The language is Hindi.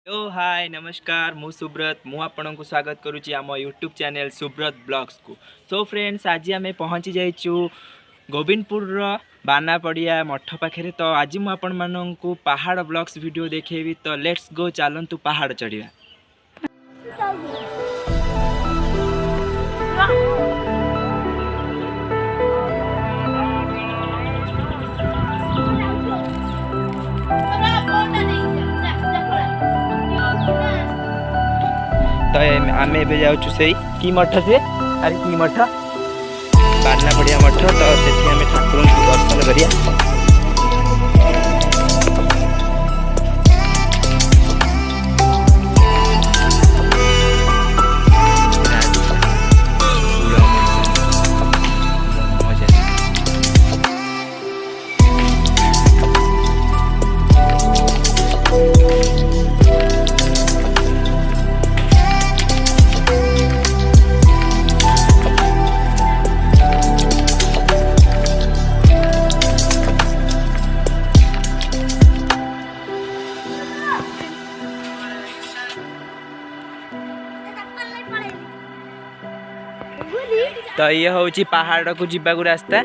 हेलो हाय नमस्कार मु सुब्रत मु आपनको स्वागत करुच्ची आम यूट्यूब चैनल सुब्रत ब्लॉग्स को। सो फ्रेंड्स आज आम पहुँची जाइचु गोविंदपुर बाना पड़िया मठ पाखे। तो आज मु आपण मानू पहाड़ ब्लॉग्स वीडियो देखेबी। तो लेट्स गो चलतु पहाड़ चढ़िया। तो आम ए जाऊँ से कि मठ से अरे कि मठ बाना पड़िया मठ। तो से ठाकुर को दर्शन करिया। तो ये हूँ पहाड़ को जीवा रास्ता।